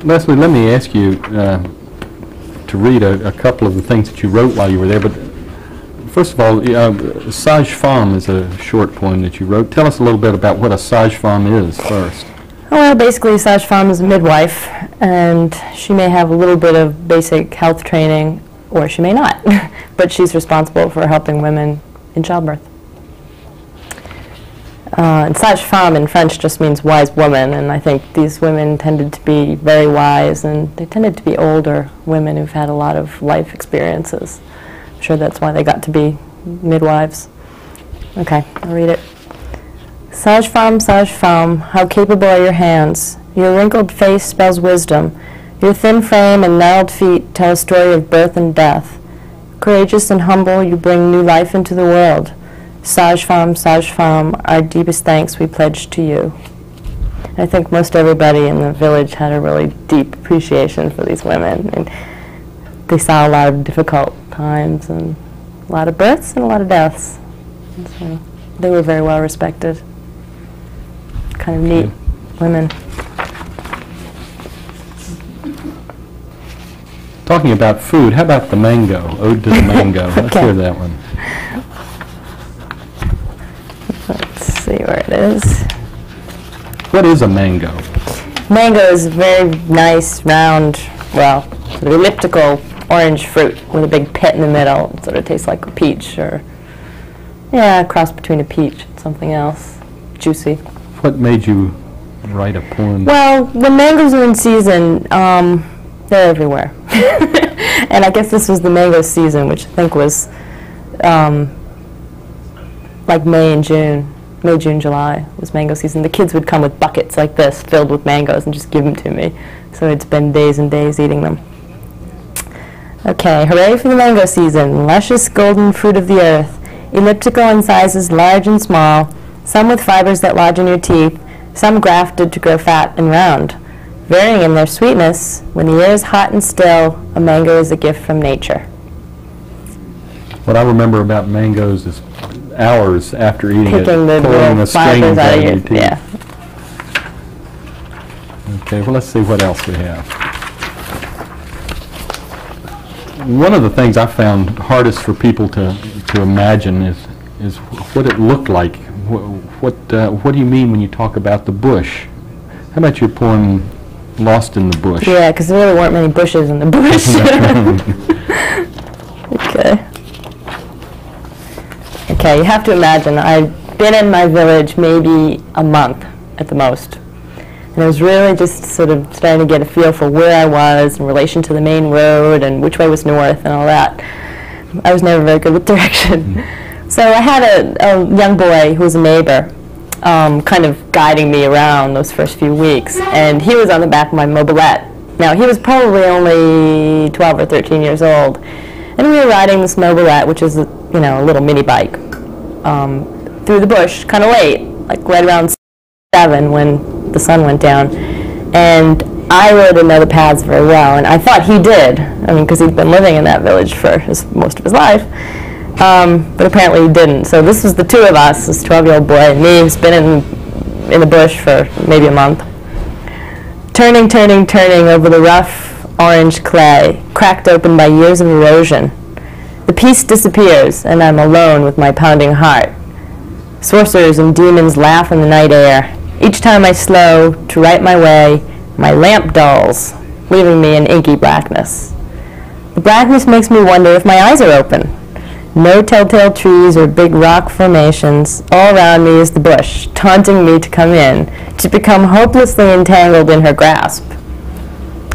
Leslie, let me ask you to read a couple of the things that you wrote while you were there. But first of all, Sage Femme is a short poem that you wrote. Tell us a little bit about what a Sage Femme is first. Well, basically, a Sage Femme is a midwife, and she may have a little bit of basic health training, or she may not. But she's responsible for helping women in childbirth. And Sage Femme in French just means wise woman, and I think these women tended to be very wise, and they tended to be older women who've had a lot of life experiences. I'm sure that's why they got to be midwives. Okay, I'll read it. Sage femme, how capable are your hands? Your wrinkled face spells wisdom. Your thin frame and gnarled feet tell a story of birth and death. Courageous and humble, you bring new life into the world. Sage femme, our deepest thanks we pledge to you. I think most everybody in the village had a really deep appreciation for these women. And they saw a lot of difficult times and a lot of births and a lot of deaths. And so they were very well respected. Kind of neat women. Talking about food, how about the mango? Ode to the mango. Let's hear that one. Let's see where it is. What is a mango? Mango is a very nice, round, well, sort of elliptical orange fruit with a big pit in the middle. It sort of tastes like a peach, or, yeah, a cross between a peach and something else. Juicy. What made you write a poem? Well, when mangoes are in season, they're everywhere. And I guess this was the mango season, which I think was like May and June. May, June, July was mango season. The kids would come with buckets like this filled with mangoes and just give them to me. So I'd spend days and days eating them. Okay, hooray for the mango season. Luscious golden fruit of the earth, elliptical in sizes large and small, some with fibers that lodge in your teeth, some grafted to grow fat and round. Varying in their sweetness, when the air is hot and still, a mango is a gift from nature. What I remember about mangoes is hours after eating Picking it, pulling the strings out of your teeth. Yeah. Okay, well, let's see what else we have. One of the things I found hardest for people to imagine is what it looked like. What do you mean when you talk about the bush? How about your poem, Lost in the Bush? Yeah, because there really weren't many bushes in the bush. Okay. Okay, you have to imagine, I've been in my village maybe a month at the most. And I was really just sort of starting to get a feel for where I was in relation to the main road and which way was north and all that. I was never very good with direction. So I had a young boy who was a neighbor kind of guiding me around those first few weeks. And he was on the back of my mobilette. Now, he was probably only 12 or 13 years old. And we were riding this mobilette, which is a little mini bike, through the bush, kind of late, like right around 7 when the sun went down. And I really didn't know the paths very well, and I thought he did. I mean, because he'd been living in that village for most of his life. But apparently he didn't. So this was the two of us, this 12-year-old boy and me, who's been in the bush for maybe a month. Turning over the rough orange clay, cracked open by years of erosion. The peace disappears, and I'm alone with my pounding heart. Sorcerers and demons laugh in the night air. Each time I slow to right my way, my lamp dulls, leaving me in inky blackness. The blackness makes me wonder if my eyes are open. No telltale trees or big rock formations. All around me is the bush, taunting me to come in, to become hopelessly entangled in her grasp.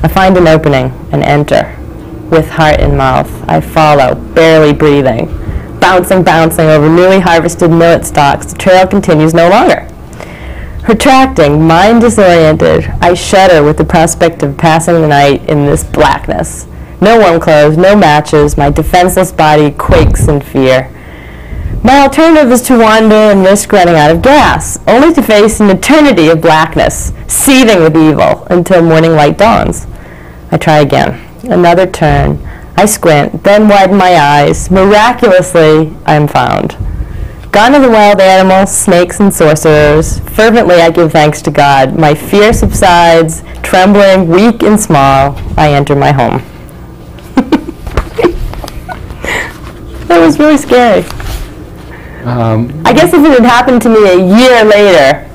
I find an opening and enter. With heart in mouth, I follow, barely breathing. Bouncing over newly harvested millet stalks, the trail continues no longer. Retracting, mind disoriented, I shudder with the prospect of passing the night in this blackness. No warm clothes, no matches, my defenseless body quakes in fear. My alternative is to wander and risk running out of gas, only to face an eternity of blackness, seething with evil, until morning light dawns. I try again. Another turn. I squint, then widen my eyes. Miraculously, I am found. Gone are the wild animals, snakes and sorcerers. Fervently I give thanks to God. My fear subsides, trembling, weak and small, I enter my home. That was really scary. I guess if it had happened to me a year later,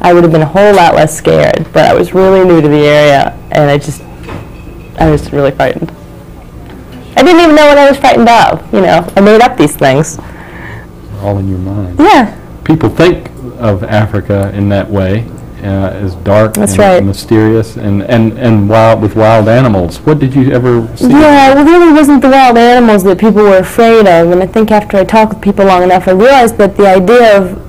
I would have been a whole lot less scared. But I was really new to the area, and I was really frightened. I didn't even know what I was frightened of. You know, I made up these things. All in your mind. Yeah. People think of Africa in that way, as dark That's and right. mysterious and wild, with wild animals. What did you ever see? Yeah, well, it really wasn't the wild animals that people were afraid of. And I think after I talked with people long enough, I realized that the idea of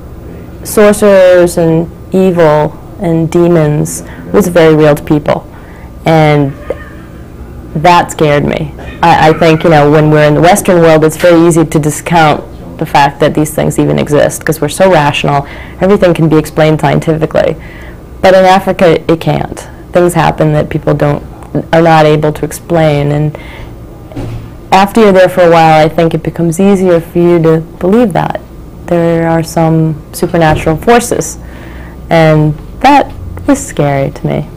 sorcerers and evil and demons was very real to people. And that scared me. I think, you know, when we're in the Western world, it's very easy to discount the fact that these things even exist because we're so rational. Everything can be explained scientifically. But in Africa, it can't. Things happen that people are not able to explain. And after you're there for a while, I think it becomes easier for you to believe that there are some supernatural forces. And that was scary to me.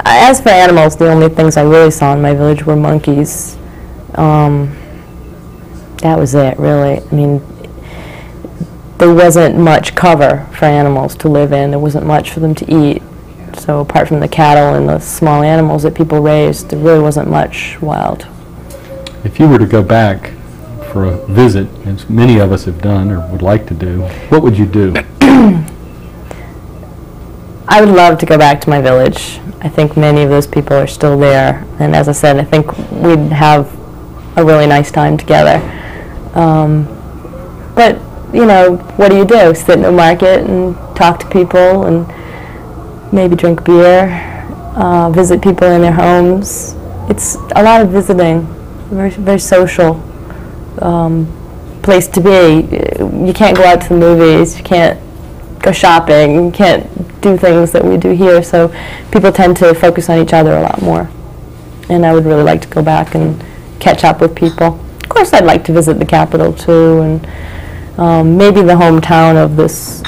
As for animals, the only things I really saw in my village were monkeys. That was it, really. I mean, there wasn't much cover for animals to live in. There wasn't much for them to eat. So apart from the cattle and the small animals that people raised, there really wasn't much wild. If you were to go back for a visit, as many of us have done or would like to do, what would you do? I would love to go back to my village. I think many of those people are still there. And as I said, I think we'd have a really nice time together. But, you know, what do? Sit in a market and talk to people and maybe drink beer, visit people in their homes. It's a lot of visiting, very, very social place to be. You can't go out to the movies, you can't go shopping, you can't do things that we do here, so people tend to focus on each other a lot more. And I would really like to go back and catch up with people. Of course, I'd like to visit the capital too, and maybe the hometown of this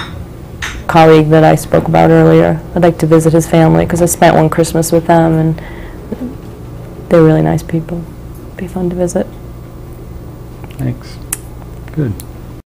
colleague that I spoke about earlier. I'd like to visit his family because I spent one Christmas with them, and they're really nice people. It'd be fun to visit. Thanks. Good.